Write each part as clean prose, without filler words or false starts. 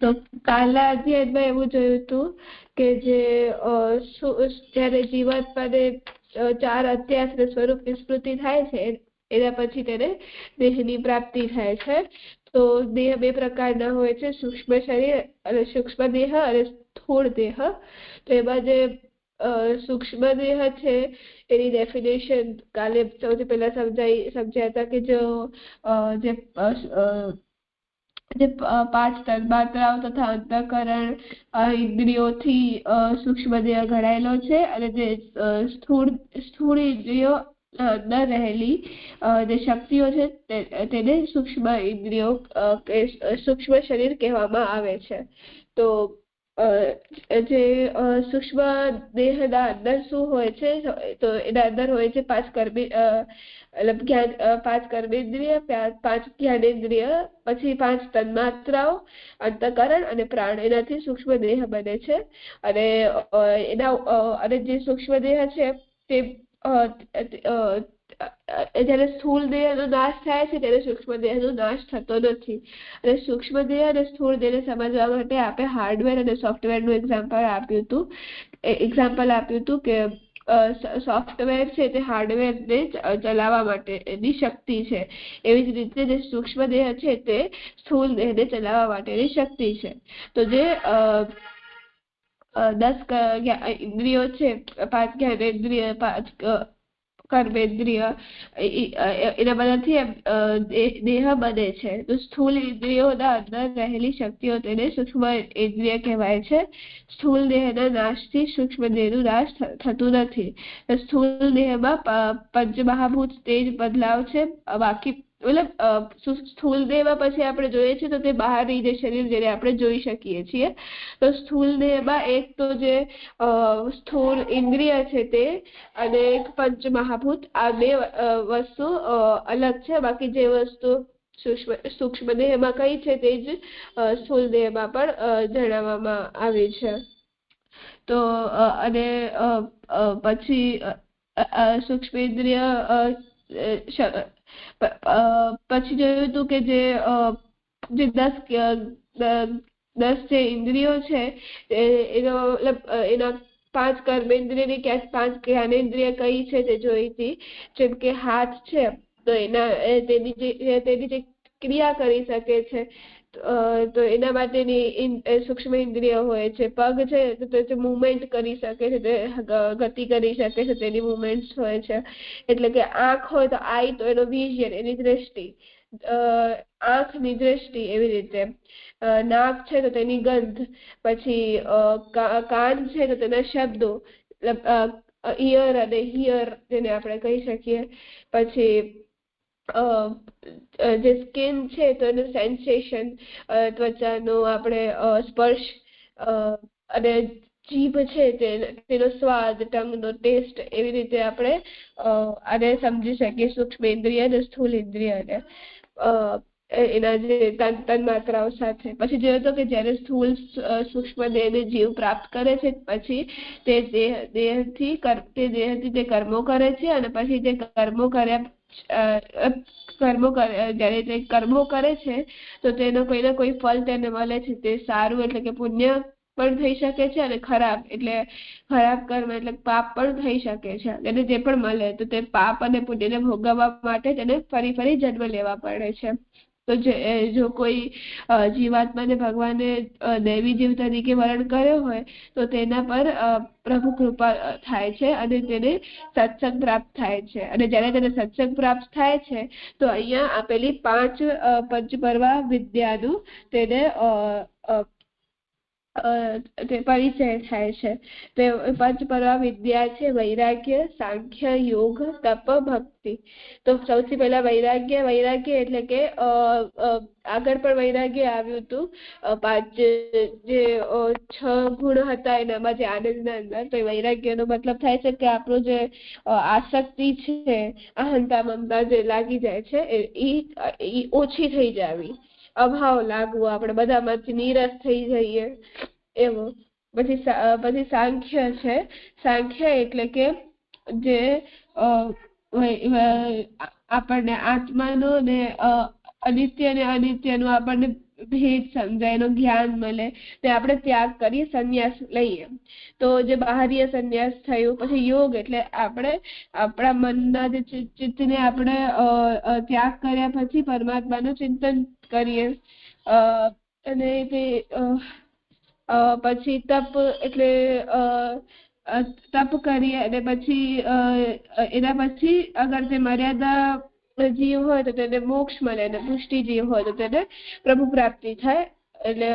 તો કાલના અધ્યાયમાં એવું જોયું હતું કે જે જયારે જીવાત્માને 4 અધ્યાસ અને સ્વરૂપની સ્મૃતિ થાય છે એના પછી તેને દેહની પ્રાપ્તિ થાય છે. તો દેહ 2 પ્રકારના હોય છે, સૂક્ષ્મ શરીર અને સૂક્ષ્મ દેહ અને સ્થૂળ દેહ. તો એમાં જે સૂક્ષ્મ દેહ છે એની ડેફિનેશન કાલે સૌથી પહેલા સમજ્યા હતા કે જે 5 તન્માત્રાઓ તથા અંતઃકરણ ઇન્દ્રિયોથી સૂક્ષ્મ દેહ ઘડાયેલો છે, અને જે સ્થૂળ ઇન્દ્રિયો અંદર રહેલી જે શક્તિઓ છે તેને સૂક્ષ્મ ઇન્દ્રિયો સૂક્ષ્મ શરીર કહેવામાં આવે છે. તો જે સૂક્ષ્મ દેહના અંદર શું હોય છે, તો એના અંદર હોય છે 5 કર્મેન્દ્રિય, 5 જ્ઞાનેન્દ્રિય, પછી 5 તન્માત્રાઓ, અંતઃકરણ અને પ્રાણ. એનાથી સૂક્ષ્મ દેહ બને છે. અને અને જે સૂક્ષ્મ દેહ છે તે જયારે સ્થૂળ દેહનો નાશ થાય છે ત્યારે સૂક્ષ્મ દેહનો નાશ થતો નથી. અને સૂક્ષ્મ દેહ અને સ્થૂળ દેહને સમજવા માટે આપણે હાર્ડવેર અને સોફ્ટવેરનું એક્ઝામ્પલ આપ્યું હતું કે સોફ્ટવેર છે તે હાર્ડવેરને ચલાવવા માટેની શક્તિ છે. એવી જ રીતે જે સૂક્ષ્મ દેહ છે તે સ્થૂળ દેહને ચલાવવા માટેની શક્તિ છે. તો જે 10 ઇન્દ્રિયો છે, 5 જ્ઞાનેન્દ્રિય, 5 કર્મેન્દ્રિય, એના બધાથી દેહ બને છે. તો સ્થૂળ ઇન્દ્રિયોના અંદર રહેલી શક્તિઓ તેને સૂક્ષ્મ ઇન્દ્રિય કહેવાય છે. સ્થૂળ દેહના નાશથી સૂક્ષ્મ દેહનું નાશ થતું નથી. સ્થૂળ દેહમાં પંચમહાભૂત તેજ બદલાવ છે. બાકી સ્થૂળ દેહમાં પછી આપણે જોઈએ છીએ તો તે બહારની જે શરીર જેને આપણે જોઈ શકીએ છીએ. તો સ્થૂળ દેહમાં એક તો જે સ્થૂળ ઇન્દ્રિય છે તે અને એક પંચમહાભૂત, આ 2 વસ્તુ અલગ છે. બાકી જે વસ્તુ સૂક્ષ્મ દેહમાં કઈ છે તે જ સ્થૂળ દેહમાં પણ જણાવવામાં આવી છે. તો અને પછી સૂક્ષ્મ ઇન્દ્રિય પછી જોયું હતું કે જે 10 જે ઇન્દ્રિયો છે એનો એના 5 કર્મેન્દ્રિયની 5 જ્ઞાનેન્દ્રિય કઈ છે તે જોઈ હતી. જેમ કે હાથ છે તો તેની જે ક્રિયા કરી શકે છે તો એના માટેની સૂક્ષ્મ ઇન્દ્રિય હોય છે. પગ છે તો તે મુવમેન્ટ કરી શકે છે, તે ગતિ કરી શકે છે, તેની મુવમેન્ટ્સ હોય છે. એટલે કે આંખ હોય તો આઈ, તો એનો વિઝન, એની દ્રષ્ટિ, આંખની દ્રષ્ટિ. એવી રીતે નાક છે તો તેની ગંધ, પછી કાન છે તો તેના શબ્દો, ઇયર અને હિયર જેને આપણે કહી શકીએ. પછી જે સ્કિન છે તો એનું સેન્સેશન, ત્વચાનો આપણે સ્પર્શ, અને જીભ છે તેનો સ્વાદ, ટંગનો ટેસ્ટ. એવી રીતે આપણે આને સમજી શકીએ સૂક્ષ્મ ઇન્દ્રિય અને સ્થૂળ ઇન્દ્રિયને એના જે તન્માત્રાઓ સાથે. પછી જોયું તો કે જયારે સ્થૂળ સૂક્ષ્મ દેહને જીવ પ્રાપ્ત કરે છે પછી તે દેહથી તે કર્મો કરે છે. અને પછી તે જયારે તે કર્મો કરે છે તો તેનો કોઈ ને કોઈ ફળ તેને મળે છે. તે સારું એટલે કે પુણ્ય પણ થઈ શકે છે, અને ખરાબ કર્મ એટલે પાપ પણ થઈ શકે છે. અને જે પણ મળે તો તે પાપ અને પુણ્યને ભોગવવા માટે તેને ફરી જન્મ લેવા પડે છે. તો જો કોઈ જીવાત્માને ભગવાને દૈવી જીવ તરીકે વરણ કર્યો હોય તો તેના પર પ્રભુ કૃપા થાય છે અને તેને સત્સંગ પ્રાપ્ત થાય છે. અને જયારે તેને સત્સંગ પ્રાપ્ત થાય છે તો અહીંયા આપેલી 5 પંચપર્વા વિદ્યાનું તેને પરિચય થાય છે. તે પંચપર્વા વિદ્યા છે વૈરાગ્ય, સાંખ્ય, યોગ, તપ, ભક્તિ. તો સૌથી પહેલા વૈરાગ્ય એટલે કે આગળ પણ વૈરાગ્ય આવ્યું હતું. 5 જે 6 ગુણ હતા એનામાં જે આનંદના અંદર, તો વૈરાગ્યનો મતલબ થાય છે કે આપણું જે આસક્તિ છે, અહંતા મમતા જે લાગી જાય છે એ ઓછી થઈ જાવી, અભાવ લાગવો, આપણે બધામાંથી નીરસ થઈ જઈએ એવું. પછી સાંખ્ય છે. સાંખ્ય એટલે કે જે આપણને આત્માનો ને અનિત્ય અને અનિત્યનું આપણને ભેદ સમજાય, એનું જ્ઞાન મળે ને આપણે ત્યાગ કરીએ, સંન્યાસ લઈએ. તો જે બાહ્ય સંન્યાસ થયું, પછી યોગ એટલે આપણે આપણા મનના જે ચિત્તને આપણે ત્યાગ કર્યા પછી પરમાત્માનું ચિંતન કરીએ. અને તે પછી તપ એટલે તપ કરીએ અને પછી એના પછી અગર તે મર્યાદા જીવ હોય તો તેને મોક્ષ મળે, અને પુષ્ટિ જીવ હોય તો તેને પ્રભુ પ્રાપ્તિ થાય. એટલે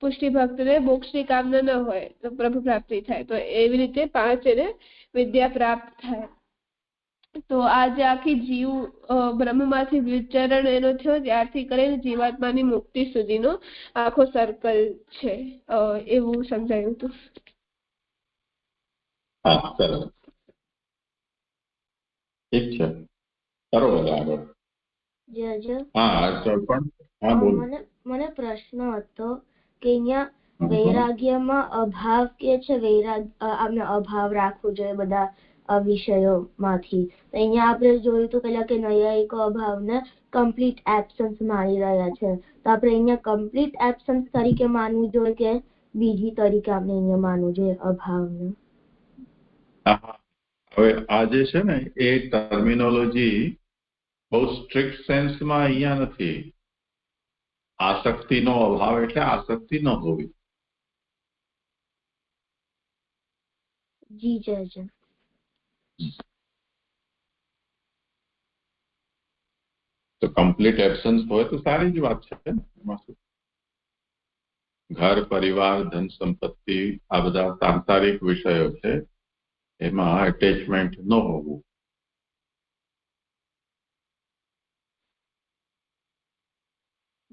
પુષ્ટિ ભક્તને મોક્ષની કામના ન હોય તો પ્રભુ પ્રાપ્તિ થાય. તો એવી રીતે 5 એને વિદ્યા પ્રાપ્ત થાય. તો આ જે આખી જીવ બ્રહ્મમાંથી વિચરણ એનો થયો ત્યારથી કરીને જીવાત્માની મુક્તિ સુધીનો આખો સર્કલ છે, એવું સમજાયું હતું. હા, સરસ. ઠીક છે, બરોબર. આગળ મને પ્રશ્ન હતો કે અહીંયા વૈરાગ્યમાં અભાવ કે છે, અભાવ રાખવો જોઈએ બધા વિષયોમાંથી. અહીંયા આપણે જોયું તો પેલા કે નૈયાયિકો અભાવને કમ્પ્લીટ એબ્સન્સ માની રહ્યા છે, તો આપણે અહીંયા કમ્પ્લીટ એબ્સન્સ તરીકે માનવું જોઈએ કે બીજી તરીકે આપણે અહીંયા માનવું જોઈએ અભાવને? હવે આ જે છે ને એ ટર્મિનોલોજી બહુ સ્ટ્રિક્ટ સેન્સમાં અહીંયા નથી. આસક્તિનો અભાવ એટલે આસક્તિ ન હોવી. જી જય જય. તો કમ્પ્લીટ એબ્સન્સ હોય તો સારી જ વાત છે. ઘર, પરિવાર, ધન સંપત્તિ આ બધા સાંસારિક વિષયો છે, એમાં એટેચમેન્ટ ન હોવું.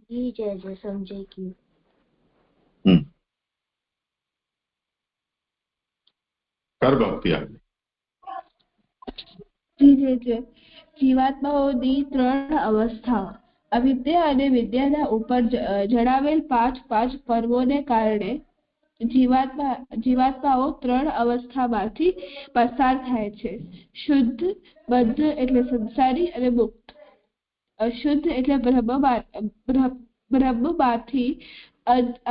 જી જય જય, સમજાઈ ગયું. કર ભક્તિ આવે. જી જી જી. જીવાત્માઓની 3 અવસ્થાઓ અવિદ્યા અને વિદ્યાના ઉપર જણાવેલ 5 પર્વોને કારણે જીવાત્માઓ 3 અવસ્થામાંથી પસાર થાય છે. શુદ્ધ, બદ્ધ એટલે સંસારી અને મુક્ત. અશુદ્ધ એટલે બ્રહ્મમાંથી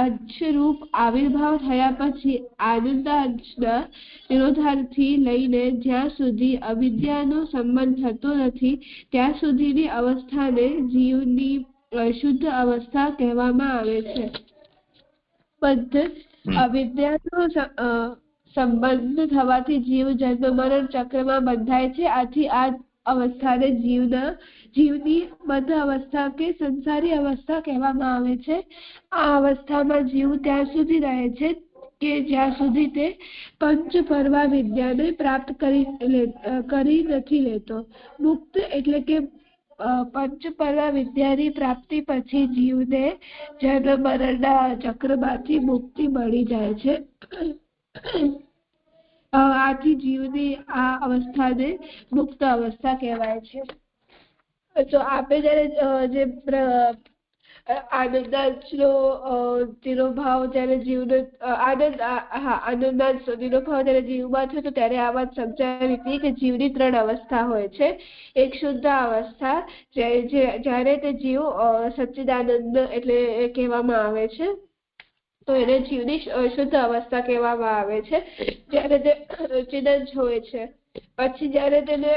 અંશરૂપ આવિર્ભાવ થયા પછી આનંદાંશના નિરોધાથી લઈને જ્યાં સુધી અવિદ્યાનો સંબંધ થતો નથી ત્યાં સુધીની અવસ્થાને જીવની શુદ્ધ અવસ્થા કહેવામાં આવે છે. બદ્ધ અવિદ્યાનો સંબંધ થવાથી જીવ જન્મ મરણ ચક્રમાં બંધાય છે. આથી આ અવસ્થાને જીવની બદ્ધ અવસ્થા કે સંસારી અવસ્થા કહેવામાં આવે છે. આ અવસ્થામાં જીવ ત્યાં સુધી રહે છે કે જ્યાં સુધી તે પંચપર્વા વિદ્યાને પ્રાપ્ત કરી નથી લેતો. મુક્ત એટલે કે પંચપર્વા વિદ્યાની પ્રાપ્તિ પછી જીવને જન્મ મરણના ચક્રમાંથી મુક્તિ મળી જાય છે. આથી જીવની આ અવસ્થાને મુક્ત અવસ્થા કહેવાય છે. તો આપણે જયારે જે આનંદાંશનો તિરોભાવ જયારે જીવનો આનંદાંશનો તિરોભાવ જયારે જીવમાં થયો તો ત્યારે આ વાત સમજાવી હતી કે જીવની 3 અવસ્થા હોય છે. એક શુદ્ધ અવસ્થા, જ્યારે તે જીવ સચ્ચિદાનંદ એટલે કહેવામાં આવે છે, તો એને જીવની શુદ્ધ અવસ્થા કહેવામાં આવે છે. જ્યારે તે ચિદંશ હોય છે, પછી જયારે તેને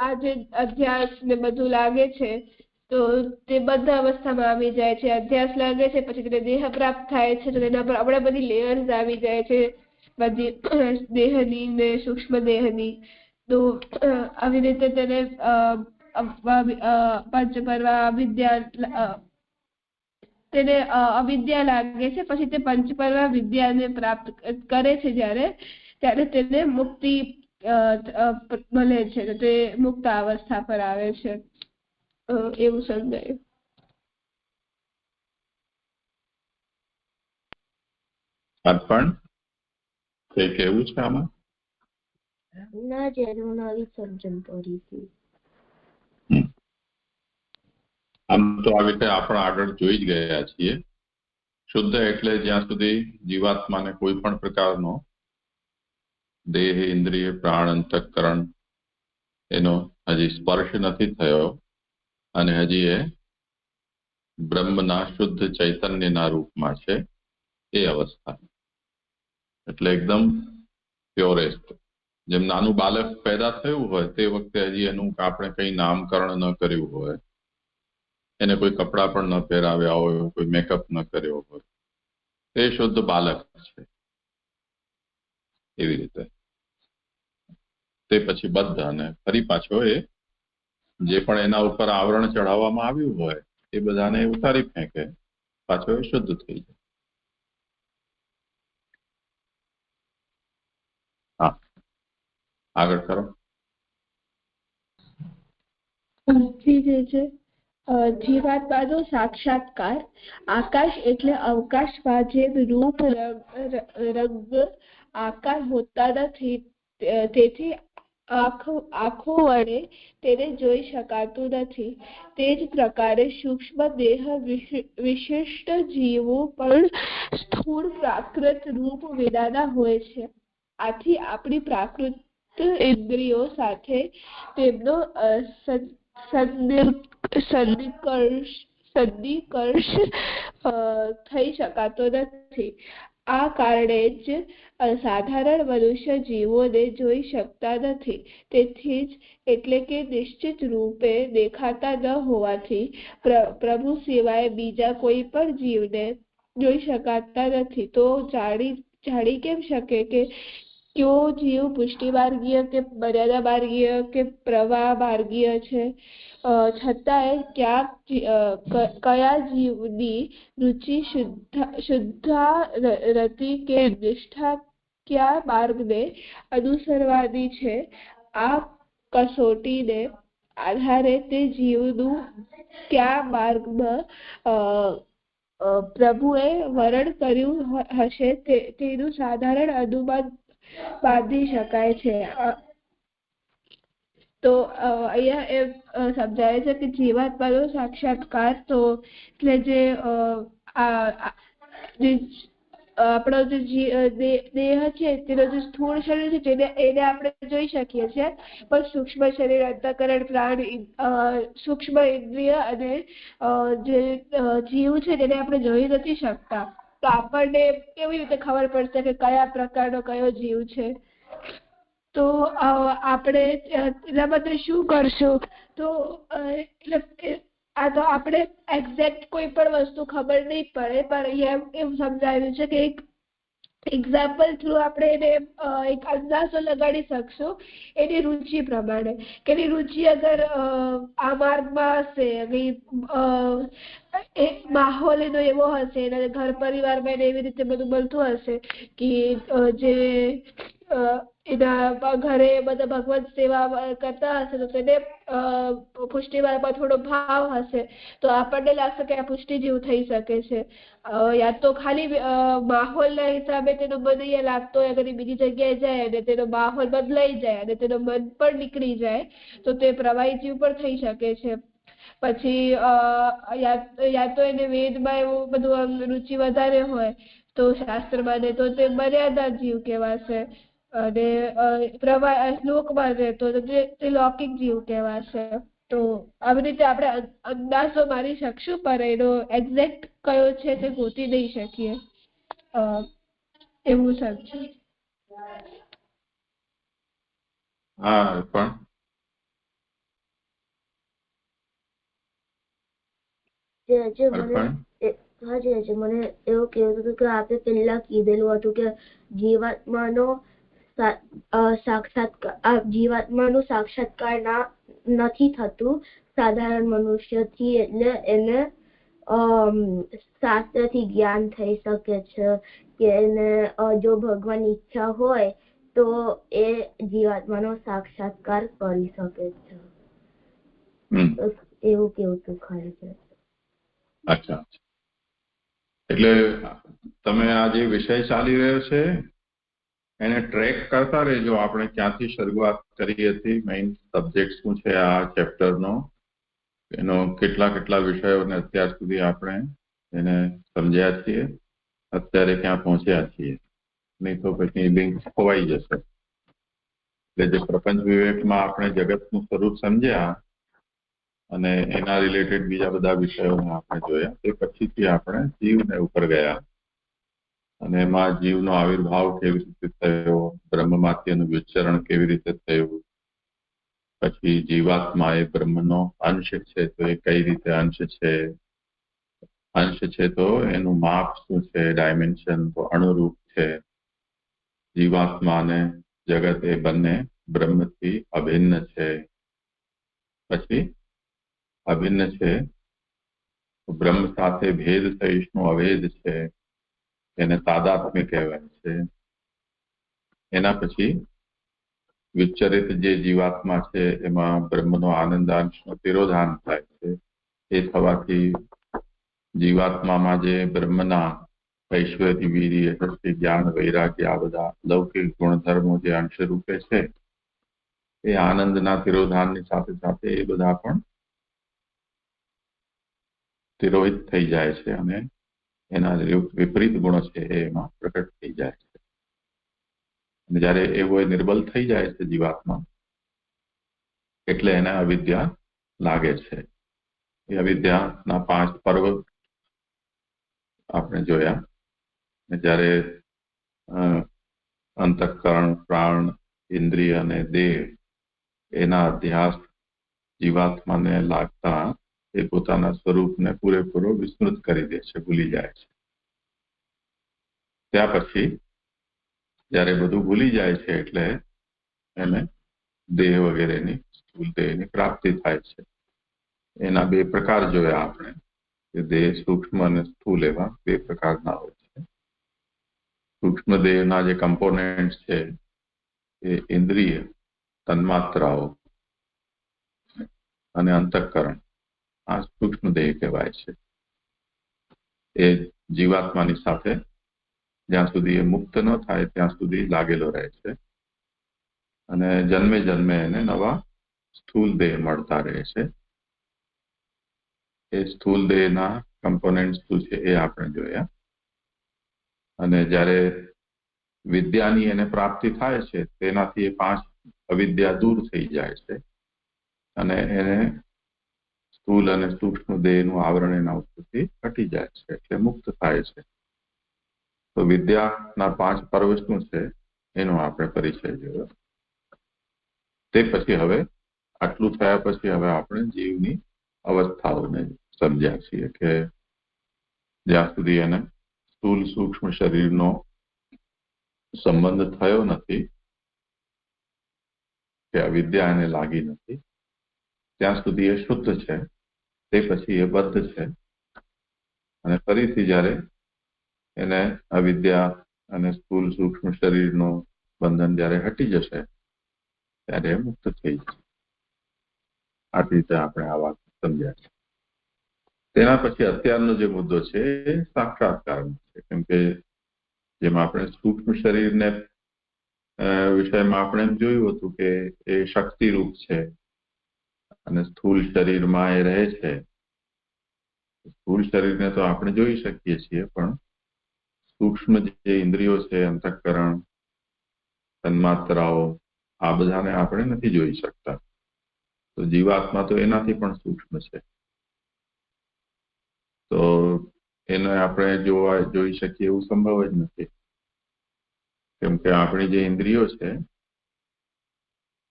આ જે અધ્યાસ ને બધું લાગે છે તો તે બધા અવસ્થામાં આવી જાય છે. અધ્યાસ લાગે છે પછી તેને દેહ પ્રાપ્ત થાય છે, તો તેના પર આપણે બધી લેયર્સ આવી જાય છે, બધી દેહની ને સૂક્ષ્મ દેહની. તો આવી રીતે તેને પંચપર્વા અવિદ્યા તેને અવિદ્યા લાગે છે. પછી તે પંચપર્વા વિદ્યાને પ્રાપ્ત કરે છે ત્યારે તેને મુક્તિ મળે છે, તો તે મુક્ત અવસ્થા પર આવે છે, એવું સમજાયું. અર્પણ કઈ કેવું છે આમાં? ના જ્યારે હું નવી સમજણ કરી હતી. આમ તો આવી રીતે આપણે આગળ જોઈ જ ગયા છીએ. શુદ્ધ એટલે જ્યાં સુધી જીવાત્માને કોઈ પણ પ્રકારનો દેહ, ઇન્દ્રિય, પ્રાણ, અંતઃકરણ એનો હજી સ્પર્શ નથી થયો અને હજી એ બ્રહ્મના શુદ્ધ ચૈતન્યના રૂપમાં છે એ અવસ્થા. એટલે એકદમ પ્યોરેસ્ટ. જેમ નાનું બાળક પેદા થયું હોય તે વખતે હજી એનું આપણે કંઈ નામકરણ ન કર્યું હોય, એને કોઈ કપડાં પણ ન પહેરાવ્યા હોય, કોઈ મેકઅપ ન કર્યો હોય, એ શુદ્ધ બાળક છે. એવી રીતે તે પછી બદ્ધ અને ફરી પાછો એ જે પણ એના ઉપર આવરણ ચઢાવવામાં આવ્યું હોય એ બધાને ઉતારી ફેંકે, પાછો એ શુદ્ધ થઈ જાય. હા, આગળ કરો. જે છે જીવાત્માનો સાક્ષાત્કાર. આકાશ એટલે અવકાશમાં જેમ રૂપ રંગ આકાર હોતા નથી, તેથી આંખો વડે તેને જોઈ શકાતું નથી. તે જ પ્રકારે સૂક્ષ્મ દેહ વિશિષ્ટ જીવો પણ સ્થૂળ પ્રાકૃત રૂપ વિનાના હોય છે. આથી આપણી પ્રાકૃત ઇન્દ્રિયો સાથે તેમનો સન્નિકર્ષ થઈ શકાતો નથી. આ કારણે જ સાધારણ મનુષ્ય જીવોને જોઈ શકતા નથી. તેથી જ એટલે કે નિશ્ચિત રૂપે દેખાતા ન હોવાથી પ્રભુ સિવાય બીજા કોઈ પણ જીવને જોઈ શકાતા નથી. તો જાણી કેમ શકે કે કયો જીવ પુષ્ટિ માર્ગીય કે મર્યાદા માર્ગીય કે પ્રવાહ માર્ગીય છે? છતાંય કયા જીવની રુચિ શુદ્ધારતિ કે નિષ્ઠા કયા માર્ગને અનુસરવાની છે, આ કસોટીને આધારે તે જીવનું કયા માર્ગમાં પ્રભુએ વરણ કર્યું હશે તેનું સાધારણ અનુમાન બાંધી શકાય છે. તો અહીંયા એમ સમજાય છે કે જીવાત્માનો સાક્ષાત્કાર તો એટલે જે આપણો જે દેહ છે તેનો જે સ્થૂળ શરીર છે એને આપણે જોઈ શકીએ છીએ, પણ સૂક્ષ્મ શરીર, અંતઃકરણ, પ્રાણ, સૂક્ષ્મ ઇન્દ્રિય અને જે જીવ છે તેને આપણે જોઈ નથી શકતા. તો આપણને કેવી રીતે ખબર પડશે કે કયા પ્રકારનો કયો જીવ છે? તો આપણે એના માટે શું કરશું? તો આ તો આપણે એક્ઝેક્ટ કોઈ પણ વસ્તુ ખબર નહીં પડે, પણ અહીંયા એવું સમજાવ્યું છે કે એક એક્ઝામ્પલ થ્રુ આપણે એને એક અંદાજો લગાડી શકશું એની રુચિ પ્રમાણે. કે એની રુચિ અગર આ માર્ગમાં હશે, એક માહોલ એનો એવો હશે, એના ઘર પરિવારમાં એને એવી રીતે બધું મળતું હશે કે જે એના ઘરે બધા ભગવત સેવા કરતા હશે તો તેને પુષ્ટિ માર્ગમાં થોડો ભાવ હશે, તો આપણને લાગશે કે આ પુષ્ટિ જેવું થઈ શકે છે. યા તો ખાલી માહોલના હિસાબે તેનો મન અહીંયા લાગતો હોય, અગર એ બીજી જગ્યાએ જાય અને તેનો માહોલ બદલાઈ જાય અને તેનો મન પણ નીકળી જાય તો તે પ્રવાહી જીવ પણ થઈ શકે છે. પછી યા તો એને વેદમાં એવું બધું રુચિ વધારે હોય તો શાસ્ત્રમાં ને તો તે મર્યાદા જીવ કહેવાશે, અને લોકમાં રહેતો તે લૌકિક જીવ કહેવાશે. તો આવી રીતે આપણે અંદાજો મારી શકશું, પણ એનો એક્ઝેક્ટ કયો છે તે ગોતી નહીં શકીએ. એવું સમજો. હા, પણ મને એવું કહેવું હતું કે આપણે પહેલા કીધેલું હતું કે જીવાત્માનું સાક્ષાત્કાર નથી થતું સાધારણ મનુષ્યથી, એટલે એને શાસ્ત્રથી જ્ઞાન થઈ શકે છે કે એને જો ભગવાન ઈચ્છા હોય તો એ જીવાત્માનો સાક્ષાત્કાર કરી શકે છે. એવું કેવું તું ખરેખર. અચ્છા, એટલે તમે આ જે વિષય ચાલી રહ્યો છે એને ટ્રેક કરતા રહેજો. આપણે ક્યાંથી શરૂઆત કરી હતી, મેઇન સબ્જેક્ટ શું છે આ ચેપ્ટરનો, એનો કેટલા વિષયોને અત્યાર સુધી આપણે એને સમજ્યા છીએ, અત્યારે ક્યાં પહોંચ્યા છીએ. નહીં તો પછી લિંક ખોવાઈ જશે. એટલે જે પ્રપંચ વિવેકમાં આપણે જગતનું સ્વરૂપ સમજ્યા અને એના રિલેટેડ બીજા બધા વિષયોને આપણે જોયા. તે પછીથી આપણે જીવને ઉપર ગયા અને એમાં જીવનો આવિર્ભાવ કેવી રીતે થયો, બ્રહ્મમાંથી એનું વિચરણ કેવી રીતે થયું, પછી જીવાત્મા એ બ્રહ્મનો અંશ છે તો એ કઈ રીતે અંશ છે તો એનું માપ શું છે, ડાયમેન્શન તો અણુરૂપ છે. જીવાત્મા અને જગત એ બંને બ્રહ્મથી અભિન્ન છે. પછી અભિન્ન છે બ્રહ્મ સાથે ભેદ સહિષ્ણુ અભેદ છે, એને તાદાત્મ્ય કહેવાય છે. એના પછી વિચરિત જે જીવાત્મા છે એમાં બ્રહ્મનો આનંદાંશનો તિરોધાન થાય છે. એ થવાથી જીવાત્મામાં જે બ્રહ્મના ઐશ્વર્ય, વીર્ય, શક્તિ, જ્ઞાન, વૈરાગ્ય આ બધા લૌકિક ગુણધર્મો જે અંશ રૂપે છે એ આનંદના તિરોધાનની સાથે સાથે એ બધા પણ તિરોહિત થઈ જાય છે અને એના વિપરીત ગુણો છે એમાં પ્રકટ થઈ જાય છે. અને જયારે એવો નિર્બલ થઈ જાય છે જીવાત્મા એટલે એને અવિદ્યા લાગે છે. એ અવિદ્યાના 5 પર્વ આપણે જોયા. જયારે અંતઃકરણ, પ્રાણ, ઇન્દ્રિય અને દેહ એના અધ્યાસ જીવાત્માને લાગતા એ પોતાના સ્વરૂપને પૂરેપૂરો વિસ્મૃત કરી દે છે, ભૂલી જાય છે. ત્યાં પછી જયારે બધું ભૂલી જાય છે એટલે એને દેહ વગેરેની સ્થૂલ દેહની પ્રાપ્તિ થાય છે. એના 2 પ્રકાર જોયા આપણે કે દેહ સૂક્ષ્મ અને સ્થૂલ એવા 2 પ્રકારના હોય છે. સૂક્ષ્મ દેહના જે કમ્પોનેન્ટ છે એ ઇન્દ્રિય, તન્માત્રાઓ અને અંતઃકરણ આ સૂક્ષ્મ દેહ કહેવાય છે. એ જીવાત્માની સાથે જ્યાં સુધી એ મુક્ત ન થાય ત્યાં સુધી લાગેલો રહે છે અને જન્મે જન્મે એને નવા સ્થૂલ દેહ મળતા રહે છે. એ સ્થૂલ દેહના કમ્પોનેન્ટ શું છે એ આપણે જોયા. અને જ્યારે વિદ્યાની એને પ્રાપ્તિ થાય છે તેનાથી એ 5 અવિદ્યા દૂર થઈ જાય છે અને એને સ્થૂલ અને સૂક્ષ્મ દેહનું આવરણ એના ઉપરથી હટી જાય છે એટલે મુક્ત થાય છે. તો વિદ્યાના 5 પર્વ શું છે એનો આપણે પરિચય જોયો. તે પછી હવે આટલું થયા પછી હવે આપણે જીવની અવસ્થાઓને સમજ્યા છીએ કે જ્યાં સુધી એને સ્થૂલ સૂક્ષ્મ શરીરનો સંબંધ થયો નથી કે અવિદ્યા એને લાગી નથી ત્યાં સુધી એ શુદ્ધ છે. તે પછી એ બદ્ધ છે અને ફરીથી જ્યારે એને અવિદ્યા અને સ્થૂલ સૂક્ષ્મ શરીરનું બંધન જ્યારે હટી જશે ત્યારે એ મુક્ત થઈ જશે. આ રીતે આપણે આ વાત સમજ્યા છે. તેના પછી અત્યારનો જે મુદ્દો છે એ સાક્ષાત્કારનો છે. કેમ કે જેમાં આપણે સૂક્ષ્મ શરીરને વિષયમાં આપણે જોયું હતું કે એ શક્તિરૂપ છે અને સ્થૂળ શરીરમાં એ રહે છે. સ્થૂળ શરીરને તો આપણે જોઈ શકીએ છીએ પણ સૂક્ષ્મ જે ઇન્દ્રિયો છે, અંતઃકરણ, તન્માત્રાઓ આ બધાને આપણે નથી જોઈ શકતા. તો જીવાત્મા તો એનાથી પણ સૂક્ષ્મ છે. તો એને આપણે જોઈ શકીએ એવું સંભવ જ નથી. કેમ કે આપણી જે ઇન્દ્રિયો છે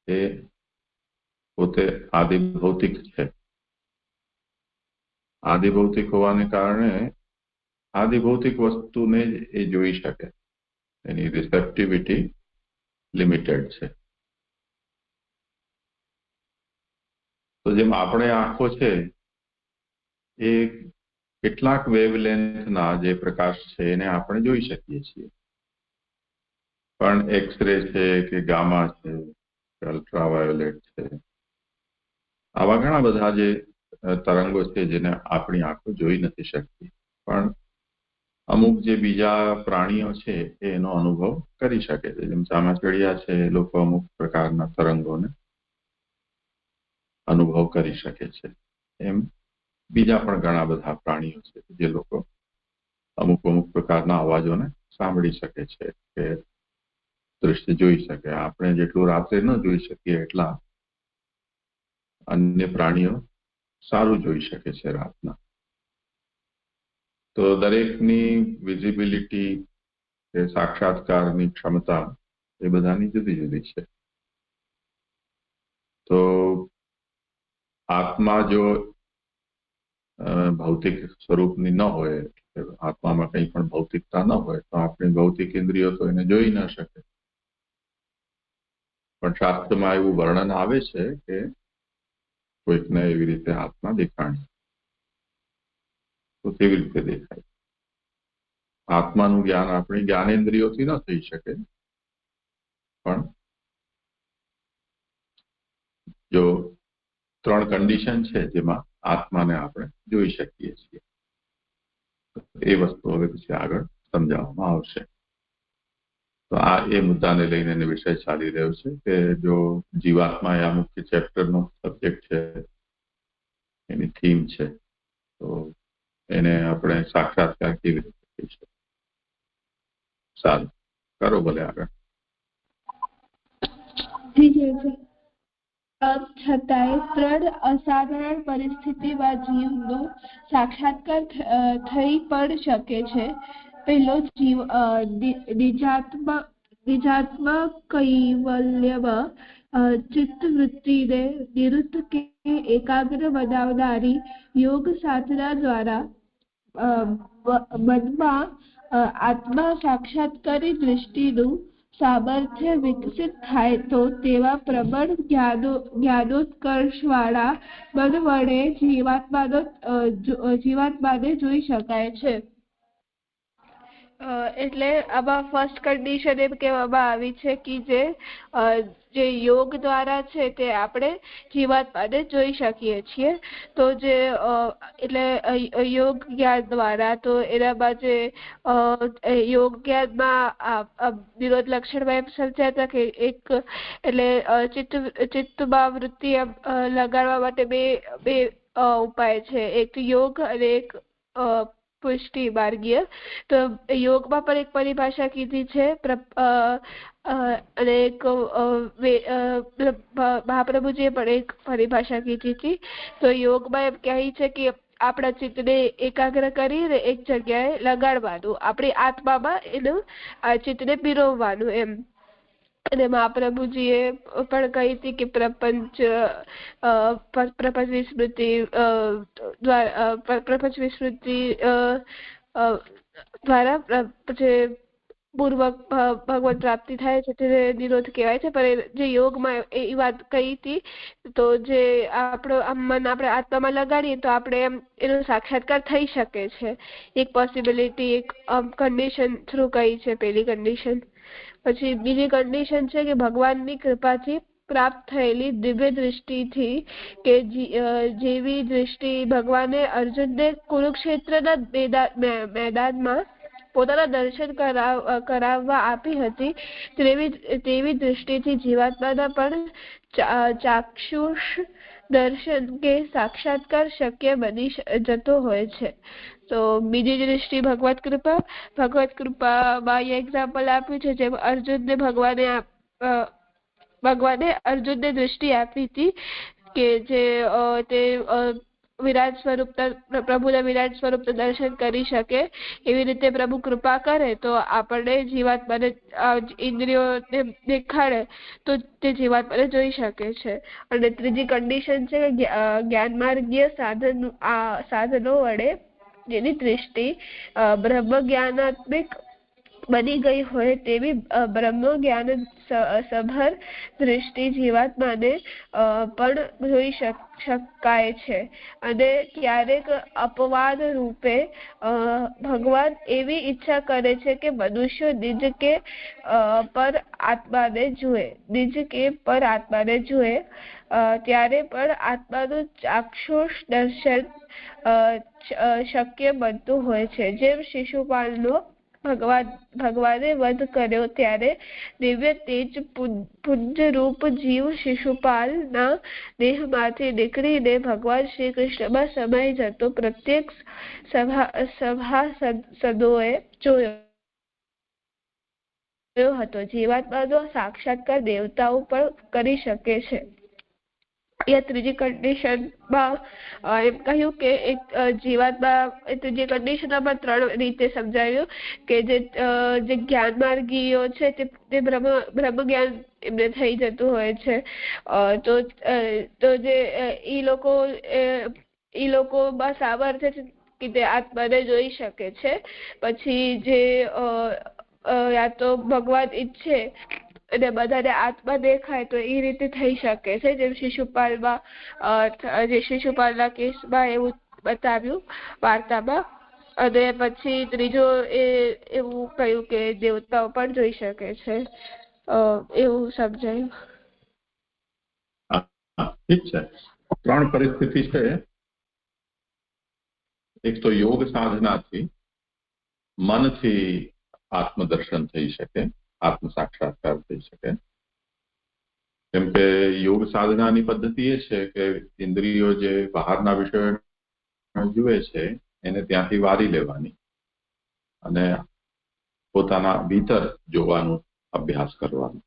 એ પોતે આદિભૌતિક છે. આદિભૌતિક હોવાને કારણે આદિભૌતિક વસ્તુને જ એ જોઈ શકે. એની રિસેપ્ટિવિટી લિમિટેડ છે. તો જેમ આપણે આંખો છે એ કેટલાક વેવલેન્થના જે પ્રકાશ છે એને આપણે જોઈ શકીએ છીએ. પણ એક્સરે છે કે ગામા છે કે અલ્ટ્રાવાયોલેટ છે આવા ઘણા બધા જે તરંગો છે જેને આપણી આંખો જોઈ નથી શકતી. પણ અમુક જે બીજા પ્રાણીઓ છે એનો અનુભવ કરી શકે છે. જેમ ચામાચીડિયા છે એ લોકો અમુક પ્રકારના તરંગોને અનુભવ કરી શકે છે. એમ બીજા પણ ઘણા બધા પ્રાણીઓ છે જે લોકો અમુક પ્રકારના અવાજોને સાંભળી શકે છે કે દ્રશ્ય જોઈ શકે. આપણે જેટલું રાત્રે ન જોઈ શકીએ એટલા અન્ય પ્રાણીઓ સારું જોઈ શકે છે રાતના. તો દરેકની વિઝિબિલિટી કે સાક્ષાત્કારની ક્ષમતા એ બધાની જુદી જુદી છે. તો આત્મા જો ભૌતિક સ્વરૂપની ન હોય, આત્મામાં કંઈ પણ ભૌતિકતા ન હોય, તો આપણી ભૌતિક ઇન્દ્રિયો તો એને જોઈ ન શકે. પણ શાસ્ત્રમાં એવું વર્ણન આવે છે કે કોઈકને એવી રીતે આત્મા દેખાણી. તો કેવી રીતે દેખાય? આત્માનું જ્ઞાન આપણી જ્ઞાનેન્દ્રિયોથી ન થઈ શકે, પણ જો 3 કન્ડિશન છે જેમાં આત્માને આપણે જોઈ શકીએ છીએ. એ વસ્તુ હવે પછી આગળ સમજાવવામાં આવશે. તો આ એ મુદ્દાને લઈને વિષય ચાલી રહ્યો છે કે જો જીવાત્મા એ આ મુખ્ય ચેપ્ટરનો સબ્જેક્ટ છે, એની થીમ છે, તો એને આપણે સાક્ષાત્કાર કેવી રીતે કરી શકીએ. સારું, કરો ભલે આગળ. છતાંય ત્રણ અસાધારણ પરિસ્થિતિમાં જીવનો સાક્ષાત્કાર થઈ પણ શકે છે. પહેલો, નિજાત્મા કૈવલ્યમાં ચિત્તવૃત્તિને નિરુદ્ધ કે એકાગ્ર બનાવનારી યોગ સાધના દ્વારા મનમાં આત્મા સાક્ષાત્કારી દૃષ્ટિનું સામર્થ્ય વિકસિત થાય તો તેવા પ્રબળ જ્ઞાનોત્કર્ષવાળા મન વડે જીવાત્માને જોઈ શકાય છે. એટલે આમાં ફર્સ્ટ કન્ડિશન એમ કહેવામાં આવી છે કે જે યોગ દ્વારા છે તે આપણે જીવાત્માને જોઈ શકીએ છીએ. તો જે એટલે યોગ જ્ઞાન દ્વારા, તો એનામાં જે યોગ જ્ઞાનમાં વિરોધ લક્ષણમાં એમ સમજ્યા હતા કે એક એટલે ચિત્તમાં વૃત્તિ લગાડવા માટે બે ઉપાય છે, એક યોગ અને એક પુષ્ટિ માર્ગીય. તો યોગમાં પણ એક પરિભાષા કીધી છે અને એક મહાપ્રભુજીએ પણ એક પરિભાષા કીધી હતી. તો યોગમાં એમ કહે છે કે આપણા ચિત્તને એકાગ્ર કરીને એક જગ્યાએ લગાડવાનું, આપણી આત્મામાં એનું ચિત્તને પીરવવાનું એમ. અને મહાપ્રભુજીએ પણ કહી હતી કે પ્રપંચ વિસ્મૃતિ દ્વારા જે પૂર્વક ભગવત પ્રાપ્તિ થાય છે તેને નિરોધ કહેવાય છે. પણ જે યોગમાં એ વાત કહી હતી, તો જે આપણો મન આપણે આત્મામાં લગાડીએ તો આપણે એનો સાક્ષાત્કાર થઈ શકે છે. એક પોસિબિલિટી, એક કન્ડિશન થ્રુ કહી છે પહેલી કન્ડિશન. પછી બીજી કન્ડિશન છે કે ભગવાનની કૃપાથી પ્રાપ્ત થયેલી દિવ્ય દૃષ્ટિથી, કે જેવી દૃષ્ટિ ભગવાને અર્જુનને કુરુક્ષેત્રના મેદાનમાં પોતાના દર્શન કરાવવા આપી હતી, તેવી દૃષ્ટિથી જીવાત્માના પણ ચાક્ષુષ દર્શન કે સાક્ષાત્કાર શક્ય બની જતો હોય છે. તો બીજી દૃષ્ટિ ભગવત કૃપામાં એક્ઝામ્પલ આપ્યું છે, જેમ અર્જુનને ભગવાને અર્જુનને દૃષ્ટિ આપી હતી કે જે તે વિરાટ પ્રભુના વિરાટ સ્વરૂપના દર્શન કરી શકે. એવી રીતે પ્રભુ કૃપા કરે તો આપણને જીવાત્માને ઇન્દ્રિયોને દેખાડે તો તે જીવાત્માને જોઈ શકે છે. અને ત્રીજી કન્ડિશન છે કે જ્ઞાન માર્ગીય સાધનો વડે જેની દૃષ્ટિ બ્રહ્મ જ્ઞાનાત્મક બની ગઈ હોય તેવી બ્રહ્મ જ્ઞાન સભર દૃષ્ટિ જીવાત્માને પણ જોઈ શકાય છે. અને ક્યારેક અપવાદ રૂપે ભગવાન એવી ઈચ્છા કરે છે કે મનુષ્ય નિજ કે પર આત્માને જુએ, ત્યારે પણ આત્માનું ચાક્ષુષ દર્શન શક્ય બનતું હોય છે. જેમ શિશુપાલનો ભગવાને વધ કર્યો ત્યારે દિવ્ય તેજ પુંજરૂપ જીવ શિશુપાલના દેહમાંથી નીકળીને ભગવાન શ્રી કૃષ્ણમાં સમાઈ જતો પ્રત્યેક સભાસદોએ જોયો હતો. જીવાત્માનો સાક્ષાત્કાર દેવતાઓ પણ કરી શકે છે. એ ત્રીજી કન્ડિશનમાં એમ કહ્યું કે એક જીવાત્મા એ ત્રીજી કન્ડિશનમાં પણ 3 રીતે સમજાવ્યું કે જે જ્ઞાન માર્ગીઓ છે તે બ્રહ્મ જ્ઞાન એમને થઈ જતું હોય છે તો જે ઈ લોકોમાં સામર્થ્ય છે કે તે આત્માને જોઈ શકે છે. પછી જે યા તો ભગવાન ઈચ્છે અને બધાને આત્મા દેખાય તો એ રીતે થઈ શકે છે, જેમ શિશુપાલના કેસમાં એવું બતાવ્યું વાર્તામાં. અને પછી ત્રીજો એવું કહ્યું કે દેવતાઓ પણ જોઈ શકે છે, એવું સમજાયું. ઠીક છે. 3 પરિસ્થિતિ છે. એક તો યોગ સાધનાથી મનથી આત્મદર્શન થઈ શકે, આત્મ સાક્ષાત્કાર થઈ શકે. કેમ કે યોગ સાધનાની પદ્ધતિ એ છે કે ઇન્દ્રિયો જે બહારના વિષયો જુએ છે એને ત્યાંથી વારી લેવાની અને પોતાના ભીતર જોવાનો અભ્યાસ કરવાનો.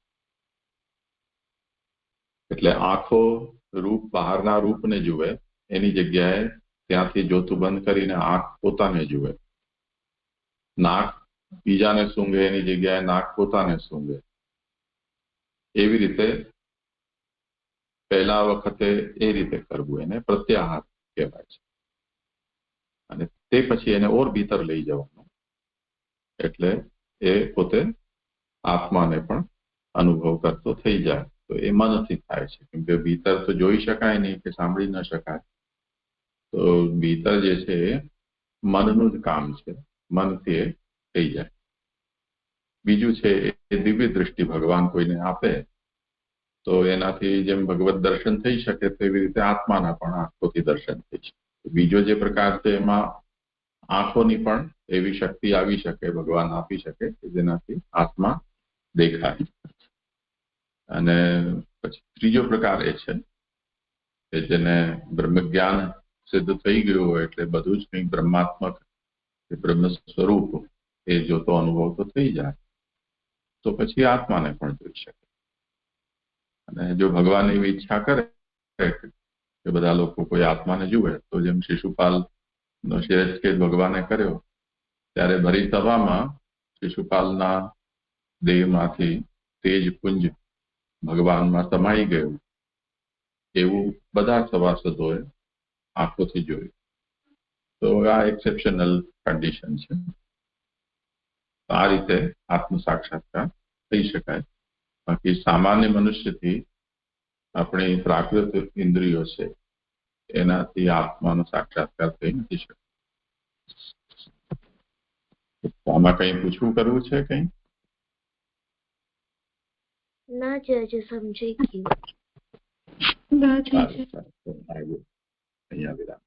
એટલે આંખો બહારના રૂપને જુએ એની જગ્યાએ ત્યાંથી જોતું બંધ કરીને આંખ પોતાને જુએ. નાક બીજાને સૂંઘે એની જગ્યાએ નાક પોતાને સૂંઘે. એવી રીતે પહેલા વખતે એ રીતે કરવું, એને પ્રત્યાહાર કહેવાય છે. અને તે પછી એને ઓર ભીતર લઈ જવાનું, એટલે એ પોતે આત્માને પણ અનુભવ કરતો થઈ જાય. તો એ મનથી થાય છે, કેમ કે ભીતર તો જોઈ શકાય નહીં કે સાંભળી ન શકાય. તો ભીતર જે છે એ મનનું જ કામ છે, મનથી એ થઈ જાય. બીજું છે એ દિવ્ય દૃષ્ટિ ભગવાન કોઈને આપે તો એનાથી જેમ ભગવત દર્શન થઈ શકે તેવી રીતે આત્માના પણ આંખોથી દર્શન થઈ શકે. બીજો જે પ્રકાર છે એમાં આંખોની પણ એવી શક્તિ આવી શકે, ભગવાન આપી શકે કે જેનાથી આત્મા દેખાય. અને પછી ત્રીજો પ્રકાર એ છે કે જેને બ્રહ્મ જ્ઞાન સિદ્ધ થઈ ગયું હોય એટલે બધું જ કંઈક બ્રહ્માત્મક બ્રહ્મ સ્વરૂપ એ જોતો અનુભવ તો થઈ જાય, તો પછી આત્માને પણ જોઈ શકે. અને જો ભગવાન એવી ઈચ્છા કરે કે બધા લોકો કોઈ આત્માને જુએ તો જેમ શિશુપાલ નો શિરચ્છેદ ભગવાને કર્યો ત્યારે ભરી સભામાં શિશુપાલના દેહમાંથી તેજ પુંજ ભગવાનમાં સમાઈ ગયું એવું બધા સભાસદોએ આંખોથી જોયું. તો આ એક્સેપ્શનલ કન્ડિશન છે. આ રીતે આત્મ સાક્ષાત્કાર થઈ શકાય. બાકી સામાન્ય મનુષ્યથી આપણી પ્રાકૃત ઇન્દ્રિયો છે એનાથી આત્માનો સાક્ષાત્કાર થઈ નથી શકતો. આમાં કઈ પૂછવું કરવું છે? કઈ ના છે, સમજી ગયું. ના છે. અહીંયા વિરામ.